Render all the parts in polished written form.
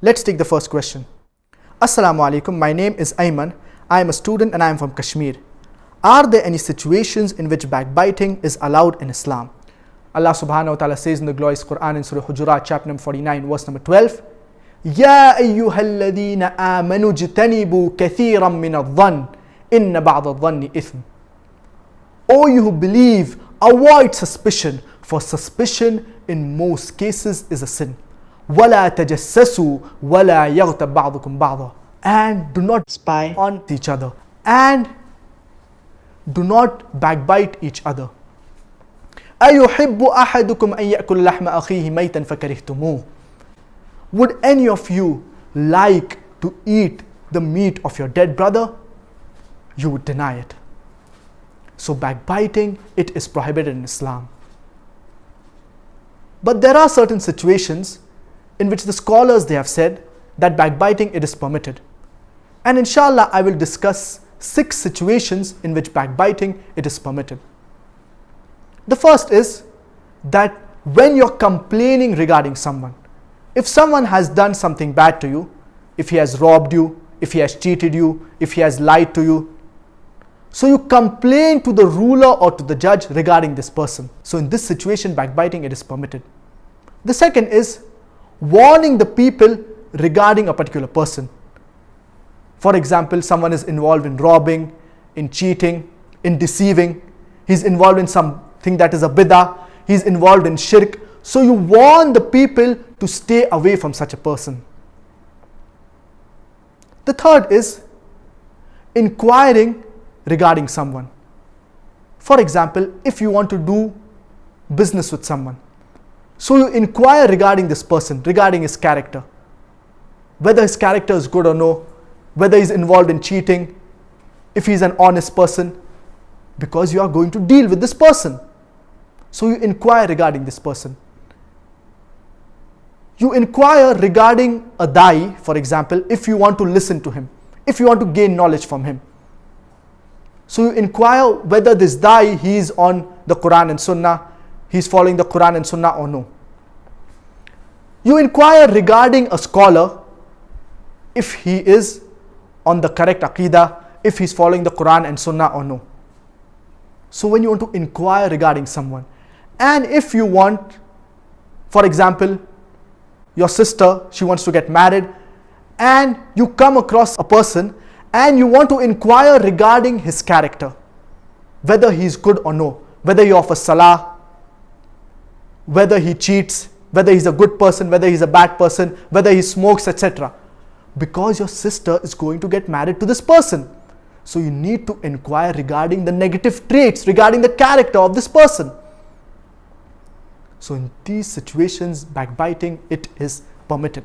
Let's take the first question. Assalamu alaikum, my name is Ayman. I am a student and I am from Kashmir. Are there any situations in which backbiting is allowed in Islam? Allah subhanahu wa ta'ala says in the glorious Quran in Surah Hujurat chapter number 49 verse number 12, Ya ayyuhalladhina amanu jtanibu kathiran min adh-dhann inna ba'da adh-dhanni ithm. O you who believe, avoid suspicion, for suspicion in most cases is a sin. وَلَا تَجَسَّسُوا وَلَا يَغْتَبْ بَعْضُكُمْ بَعْضًا. And do not spy on each other. And do not backbite each other. أَيُحِبُّ أَحَدُكُمْ أَن يَأْكُلَ لَحْمَ أَخِيهِ مَيْتًا فَكَرِهْتُمُوهُ. Would any of you like to eat the meat of your dead brother? You would deny it. So backbiting, it is prohibited in Islam. But there are certain situations in which the scholars, they have said that backbiting, it is permitted. And inshallah, I will discuss 6 situations in which backbiting, it is permitted. The first is that when you're complaining regarding someone, if someone has done something bad to you, if he has robbed you, if he has cheated you, if he has lied to you, so you complain to the ruler or to the judge regarding this person. So in this situation, backbiting, it is permitted. The second is warning the people regarding a particular person. For example, someone is involved in robbing, in cheating, in deceiving. He's involved in something that is a bid'ah. He's involved in shirk. So you warn the people to stay away from such a person. The third is inquiring regarding someone. For example, if you want to do business with someone, so you inquire regarding this person, regarding his character, whether his character is good or no, whether he's involved in cheating, if he's an honest person, because you are going to deal with this person. So you inquire regarding this person. You inquire regarding a da'i, for example, if you want to listen to him, if you want to gain knowledge from him. So you inquire whether this da'i, he is on the Quran and Sunnah, he's following the Quran and Sunnah or no. You inquire regarding a scholar, if he is on the correct aqidah, if he's following the Quran and Sunnah or no. So when you want to inquire regarding someone, and if you want, for example, your sister, she wants to get married, and you come across a person and you want to inquire regarding his character, whether he's good or no, whether he offers salah, whether he cheats, whether he's a good person, whether he's a bad person, whether he smokes, etc. Because your sister is going to get married to this person. So you need to inquire regarding the negative traits, regarding the character of this person. So in these situations, backbiting, it is permitted.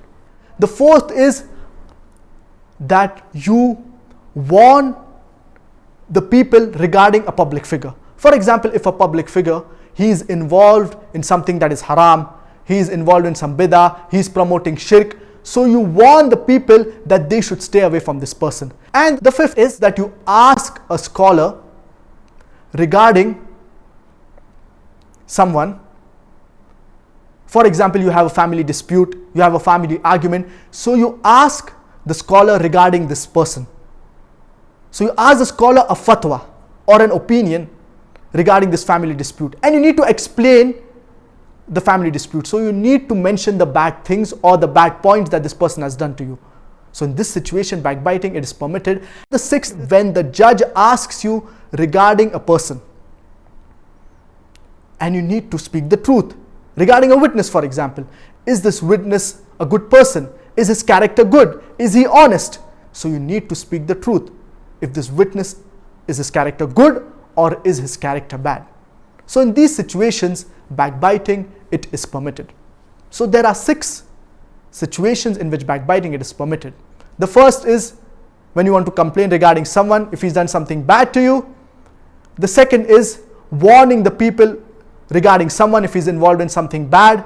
The fourth is that you warn the people regarding a public figure. For example, if a public figure, he is involved in something that is haram, he is involved in some bid'ah, he is promoting shirk, so you warn the people that they should stay away from this person. And the fifth is that you ask a scholar regarding someone. For example, you have a family dispute, you have a family argument, so you ask the scholar regarding this person. So you ask the scholar a fatwa or an opinion regarding this family dispute, and you need to explain the family dispute. So you need to mention the bad things or the bad points that this person has done to you. So in this situation, backbiting, it is permitted. The sixth, when the judge asks you regarding a person, and you need to speak the truth. Regarding a witness, for example, is this witness a good person? Is his character good? Is he honest? So you need to speak the truth. If this witness, is his character good or is his character bad? So in these situations, backbiting, it is permitted. So there are 6 situations in which backbiting, it is permitted. The first is when you want to complain regarding someone, if he's done something bad to you. The second is warning the people regarding someone if he's involved in something bad,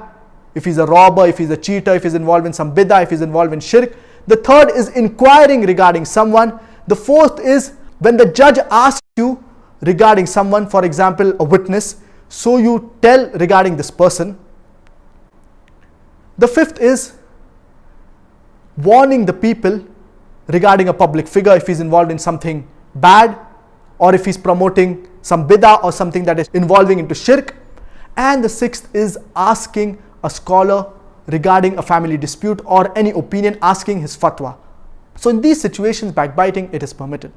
if he's a robber, if he's a cheater, if he's involved in some bid'ah, if he's involved in shirk. The third is inquiring regarding someone. The fourth is when the judge asks you regarding someone, for example, a witness, so you tell regarding this person. The fifth is warning the people regarding a public figure if he's involved in something bad, or if he's promoting some bid'ah or something that is involving into shirk. And the sixth is asking a scholar regarding a family dispute or any opinion, asking his fatwa. So in these situations, backbiting, it is permitted.